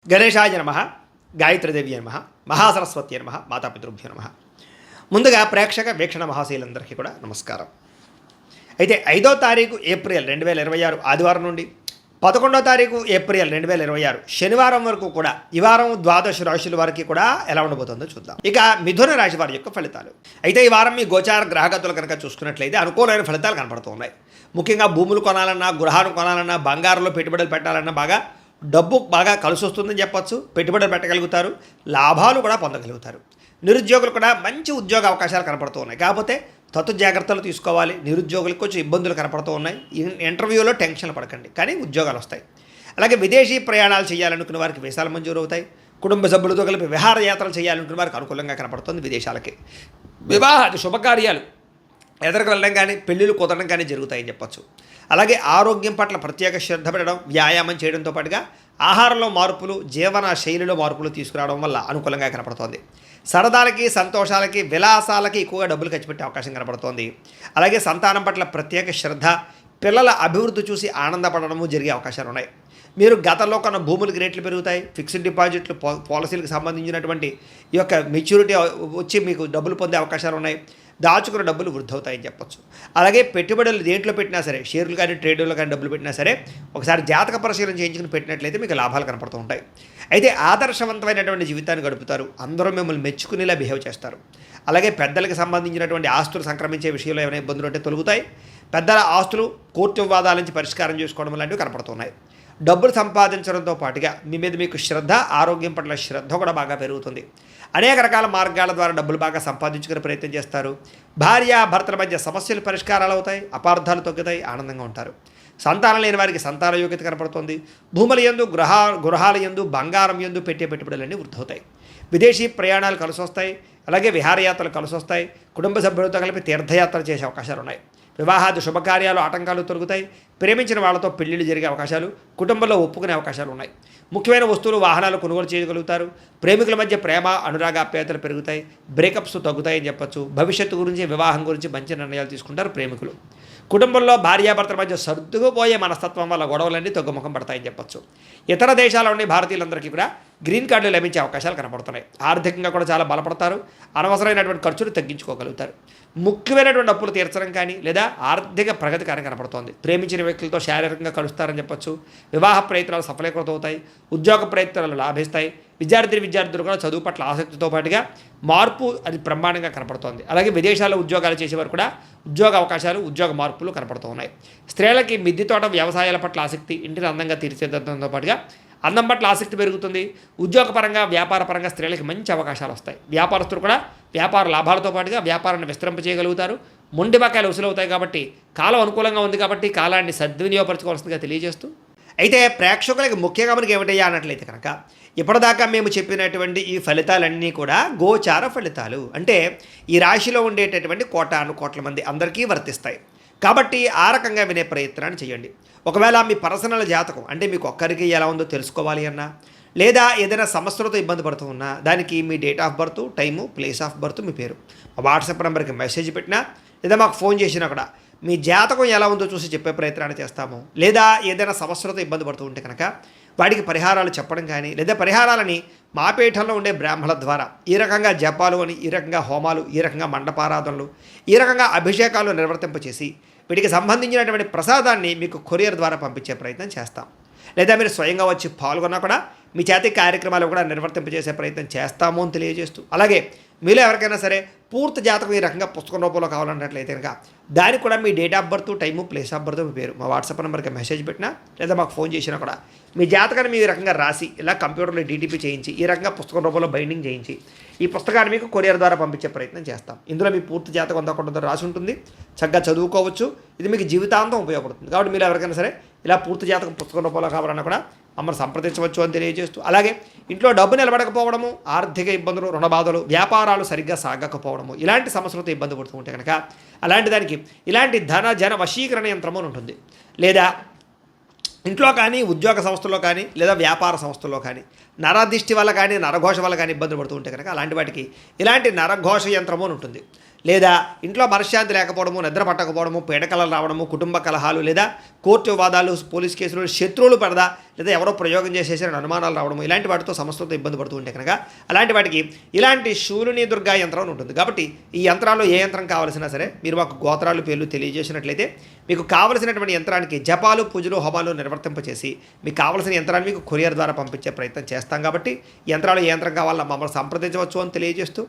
గణేశాయ నమః, గాయత్రీదేవి నమః, మహాసరస్వతి నమః, మాతాపితృభ్యో నమః. ముందుగా ప్రేక్షక వీక్షణ మహాశీలందరికీ కూడా నమస్కారం. అయితే 5వ తారీఖు ఏప్రిల్ 2026 ఆదివారం నుండి 11వ తారీఖు ఏప్రిల్ 2026 శనివారం వరకు కూడా ఈ వారం ద్వాదశ రాశుల వారికి కూడా ఎలా ఉండబోతుందో చూద్దాం. ఇక మిథున రాశి వారి యొక్క ఫలితాలు. అయితే ఈ వారం మీ గోచార గ్రహగతులు కనుక చూసుకున్నట్లయితే అనుకూలమైన ఫలితాలు కనపడుతున్నాయి. ముఖ్యంగా భూములు కొనాలన్నా, గృహాలు కొనాలన్నా, బంగారంలో పెట్టుబడులు పెట్టాలన్నా డబ్బు బాగా కలిసి వస్తుందని చెప్పొచ్చు. పెట్టుబడులు పెట్టగలుగుతారు, లాభాలు కూడా పొందగలుగుతారు. నిరుద్యోగులు కూడా మంచి ఉద్యోగ అవకాశాలు కనపడుతూ ఉన్నాయి. కాకపోతే తత్తు జాగ్రత్తలు తీసుకోవాలి. నిరుద్యోగులకు కొంచెం ఇబ్బందులు కనపడుతూ ఉన్నాయి. ఇంటర్వ్యూలో టెన్షన్లు పడకండి, కానీ ఉద్యోగాలు వస్తాయి. అలాగే విదేశీ ప్రయాణాలు చేయాలనుకున్న వారికి వీసాలు మంజూరు అవుతాయి. కుటుంబ సభ్యులతో కలిపి విహారయాత్రలు చేయాలనుకున్న వారికి అనుకూలంగా కనపడుతుంది. విదేశాలకి వివాహాది శుభకార్యాలు ఎదురుకు వెళ్ళడం కానీ, పెళ్ళిళ్ళు కుదరడం కానీ జరుగుతాయని చెప్పొచ్చు. అలాగే ఆరోగ్యం పట్ల ప్రత్యేక శ్రద్ధ పెట్టడం, వ్యాయామం చేయడంతో పాటుగా ఆహారంలో మార్పులు, జీవన శైలిలో మార్పులు తీసుకురావడం వల్ల అనుకూలంగా కనపడుతోంది. సరదాలకి, సంతోషాలకి, విలాసాలకి ఎక్కువగా డబ్బులు ఖర్చు పెట్టే అవకాశం కనపడుతోంది. అలాగే సంతానం పట్ల ప్రత్యేక శ్రద్ధ, పిల్లల అభివృద్ధి చూసి ఆనందపడడము జరిగే అవకాశాలు ఉన్నాయి. మీరు గతంలో కొన్న భూములకి రేట్లు పెరుగుతాయి. ఫిక్స్డ్ డిపాజిట్లు, పాలసీలకు సంబంధించినటువంటి ఈ యొక్క మెచ్యూరిటీ వచ్చి మీకు డబ్బులు పొందే అవకాశాలు ఉన్నాయి. దాచుకున్న డబ్బులు వృద్ధి అవుతాయని చెప్పొచ్చు. అలాగే పెట్టుబడులు దేంట్లో పెట్టినా సరే, షేర్లు కానీ ట్రేడ్లో కానీ డబ్బులు పెట్టినా సరే, ఒకసారి జాతక పరిశీలన చేయించుకుని పెట్టినట్లయితే మీకు లాభాలు కనపడుతూ ఉంటాయి. అయితే ఆదర్శవంతమైనటువంటి జీవితాన్ని గడుపుతారు. అందరూ మిమ్మల్ని మెచ్చుకునేలా బిహేవ్ చేస్తారు. అలాగే పెద్దలకు సంబంధించినటువంటి ఆస్తులు సంక్రమించే విషయంలో ఏమైనా ఇబ్బందులు ఉంటే తొలగుతాయి. పెద్దల ఆస్తులు కోర్టు వివాదాల నుంచి పరిష్కారం చేసుకోవడం లాంటివి కనపడుతున్నాయి. డబ్బులు సంపాదించడంతో పాటుగా మీ మీద మీకు శ్రద్ధ, ఆరోగ్యం పట్ల శ్రద్ధ కూడా బాగా పెరుగుతుంది. అనేక రకాల మార్గాల ద్వారా డబ్బులు బాగా సంపాదించుకునే ప్రయత్నం చేస్తారు. భార్య భర్తల మధ్య సమస్యలు పరిష్కారాలు అవుతాయి, అపార్థాలు తగ్గుతాయి, ఆనందంగా ఉంటారు. సంతానం లేని వారికి సంతాన యోగ్యత కనపడుతుంది. భూముల యందు, గృహాల యందు, బంగారం యందు పెట్టే పెట్టుబడులన్నీ వృద్ధవుతాయి. విదేశీ ప్రయాణాలు కలిసి వస్తాయి. అలాగే విహారయాత్రలు కలిసి వస్తాయి. కుటుంబ సభ్యులతో కలిపి తీర్థయాత్రలు చేసే అవకాశాలు ఉన్నాయి. వివాహాది శుభకార్యాలు ఆటంకాలు తొలగుతాయి. ప్రేమించిన వాళ్ళతో పెళ్లిళ్ళు జరిగే అవకాశాలు, కుటుంబంలో ఒప్పుకునే అవకాశాలు ఉన్నాయి. ముఖ్యమైన వస్తువులు, వాహనాలు కొనుగోలు చేయగలుగుతారు. ప్రేమికుల మధ్య ప్రేమ, అనురాగాప్యాయతలు పెరుగుతాయి. బ్రేకప్స్ తగ్గుతాయని చెప్పొచ్చు. భవిష్యత్తు గురించి, వివాహం గురించి మంచి నిర్ణయాలు తీసుకుంటారు ప్రేమికులు. కుటుంబంలో భార్యాభర్తల మధ్య సర్దుకుపోయే మనస్తత్వం వల్ల గొడవలన్నీ తగ్గుముఖం పడతాయని చెప్పొచ్చు. ఇతర దేశాల నుండి భారతీయులందరికీ కూడా గ్రీన్ కార్డులు లభించే అవకాశాలు కనపడుతున్నాయి. ఆర్థికంగా కూడా చాలా బలపడతారు. అనవసరమైనటువంటి ఖర్చులు తగ్గించుకోగలుగుతారు. ముఖ్యమైనటువంటి అప్పులు తీర్చడం కానీ, లేదా ఆర్థిక ప్రగతి కానీ కనపడుతోంది. ప్రేమించిన వ్యక్తులతో శారీరకంగా కలుస్తారని చెప్పొచ్చు. వివాహ ప్రయత్నాలు సఫలీకృతం అవుతాయి. ఉద్యోగ ప్రయత్నాలు లాభిస్తాయి. విద్యార్థులు కూడా చదువు పట్ల ఆసక్తితో పాటుగా మార్పు అది బ్రహ్మాండంగా కనపడుతోంది. అలాగే విదేశాల్లో ఉద్యోగాలు చేసేవారు కూడా ఉద్యోగ అవకాశాలు, ఉద్యోగ మార్పులు కనపడుతూ ఉన్నాయి. స్త్రీలకి మిద్దె తోట, వ్యవసాయాల పట్ల ఆసక్తి, ఇంటిని అందంగా తీర్చిదిద్దడంతో పాటుగా అందం పట్ల ఆసక్తి పెరుగుతుంది. ఉద్యోగపరంగా, వ్యాపారపరంగా స్త్రీలకి మంచి అవకాశాలు వస్తాయి. వ్యాపారస్తులు కూడా వ్యాపార లాభాలతో పాటుగా వ్యాపారాన్ని విస్తరింపజేయగలుగుతారు. మొండి బకాయిలు వసూలవుతాయి. కాబట్టి కాలం అనుకూలంగా ఉంది. కాబట్టి కాలాన్ని సద్వినియోగపరచుకోవాల్సిందిగా తెలియజేస్తూ, అయితే ప్రేక్షకులకి ముఖ్యంగా మనకి ఏమిటయ్యా అన్నట్లయితే కనుక, ఇప్పటిదాకా మేము చెప్పినటువంటి ఈ ఫలితాలన్నీ కూడా గోచార ఫలితాలు. అంటే ఈ రాశిలో ఉండేటటువంటి కోటాను కోట్ల మంది అందరికీ వర్తిస్తాయి. కాబట్టి ఆ రకంగా వినే ప్రయత్నాన్ని చేయండి. ఒకవేళ మీ పర్సనల్ జాతకం అంటే మీకు ఒక్కరికి ఎలా ఉందో తెలుసుకోవాలి అన్నా, లేదా ఏదైనా సమస్యలతో ఇబ్బంది పడుతూ ఉన్నా, దానికి మీ date of birth, time, place of birth, మీ పేరు మా వాట్సాప్ నెంబర్కి మెసేజ్ పెట్టినా, లేదా మాకు ఫోన్ చేసినా కూడా మీ జాతకం ఎలా ఉందో చూసి చెప్పే ప్రయత్నాన్ని చేస్తాము. లేదా ఏదైనా సమస్యలతో ఇబ్బంది పడుతూ ఉంటే కనుక వాటికి పరిహారాలు చెప్పడం కానీ, లేదా పరిహారాలని మా పీఠంలో ఉండే బ్రాహ్మణుల ద్వారా ఈ రకంగా జపాలు అని, ఈ రకంగా హోమాలు, ఈ రకంగా మండపారాధనలు, ఈ రకంగా అభిషేకాలు నిర్వర్తింపచేసి వీటికి సంబంధించినటువంటి ప్రసాదాన్ని మీకు కొరియర్ ద్వారా పంపించే ప్రయత్నం చేస్తాం. లేదా మీరు స్వయంగా వచ్చి పాల్గొన్నా కూడా మీ చేతి కార్యక్రమాలు కూడా నిర్వర్తింపజేసే ప్రయత్నం చేస్తాము అని తెలియజేస్తూ, అలాగే మీలో ఎవరికైనా సరే పూర్తి జాతకం ఈ రకంగా పుస్తకం రూపంలో కావాలన్నట్లయితే కనుక దానికి కూడా మీ date of birth, time, place of birth, మీ పేరు మా వాట్సాప్ నెంబర్కి మెసేజ్ పెట్టినా, లేదా మాకు ఫోన్ చేసినా కూడా మీ జాతకాన్ని మీ రకంగా రాసి ఇలా కంప్యూటర్లో డీటీపీ చేయించి, ఈ రకంగా పుస్తకం రూపంలో బైండింగ్ చేయించి ఈ పుస్తకాన్ని మీకు కొరియర్ ద్వారా పంపించే ప్రయత్నం చేస్తాం. ఇందులో మీ పూర్తి జాతకం అంతా కొంత రాసి ఉంటుంది. చక్కగా చదువుకోవచ్చు. ఇది మీకు జీవితాంతం ఉపయోగపడుతుంది. కాబట్టి మీరు ఎవరికైనా సరే ఇలా పూర్తి జాతకం పుస్తకం రూపంలో కావాలన్నా కూడా మమ్మల్ని సంప్రదించవచ్చు అని తెలియజేస్తూ, అలాగే ఇంట్లో డబ్బు నిలబడకపోవడము, ఆర్థిక ఇబ్బందులు, రుణ బాధలు, వ్యాపారాలు సరిగ్గా సాగకపోవడము, ఇలాంటి సమస్యలతో ఇబ్బంది పడుతూ ఉంటే కనుక అలాంటి దానికి ఇలాంటి ధన జన వశీకరణ యంత్రము అని ఉంటుంది. లేదా ఇంట్లో కానీ, ఉద్యోగ సంస్థల్లో కానీ, లేదా వ్యాపార సంస్థల్లో కానీ నరదిష్టి వల్ల కానీ, నరఘోష వల్ల కానీ ఇబ్బందులు పడుతూ ఉంటే కనుక అలాంటి వాటికి ఇలాంటి నరఘోష యంత్రము అని ఉంటుంది. లేదా ఇంట్లో మనశ్శాంతి లేకపోవడము, నిద్ర పట్టకపోవడము, పీడకలలు రావడము, కుటుంబ కలహాలు, లేదా కోర్టు వివాదాలు, పోలీస్ కేసులు, శత్రువులు పడదా, లేదా ఎవరో ప్రయోగం చేసేసారని అనుమానాలు రావడం, ఇలాంటి వాటితో సమస్యలతో ఇబ్బంది పడుతూ ఉంటే కనుక అలాంటి వాటికి ఇలాంటి శూలిని దుర్గా యంత్రం అని ఉంటుంది. కాబట్టి ఈ యంత్రాల్లో ఏ యంత్రం కావాల్సినా సరే మీరు మాకు గోత్రాలు పేర్లు తెలియజేసినట్లయితే మీకు కావలసినటువంటి యంత్రానికి జపాలు, పూజలు, హోమాలు నిర్వర్తింపచేసి మీకు కావలసిన యంత్రాన్ని మీకు కొరియర్ ద్వారా పంపించే ప్రయత్నం చేస్తాం. కాబట్టి యంత్రాలు ఏ యంత్రం కావాలో మమ్మల్ని సంప్రదించవచ్చు అని తెలియజేస్తూ,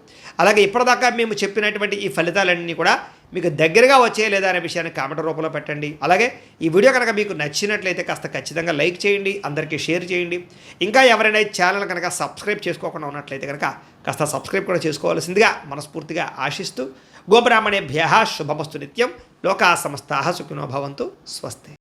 అలాగే ఇప్పటిదాకా మేము చెప్పినటువంటి ఈ ఫలితాలన్నీ కూడా మీకు దగ్గరగా వచ్చే లేదా అనే విషయాన్ని కామెంట్ రూపంలో పెట్టండి. అలాగే ఈ వీడియో కనుక మీకు నచ్చినట్లయితే కాస్త ఖచ్చితంగా లైక్ చేయండి, అందరికీ షేర్ చేయండి. ఇంకా ఎవరైనా ఛానల్ కనుక సబ్స్క్రైబ్ చేసుకోకుండా ఉన్నట్లయితే కనుక కాస్త సబ్స్క్రైబ్ కూడా చేసుకోవాల్సిందిగా మనస్ఫూర్తిగా ఆశిస్తూ, గోబ్రాహ్మణేభ్యః శుభమస్తు నిత్యం. లోకా సమస్తాః సుఖినో భవంతు. స్వస్తి.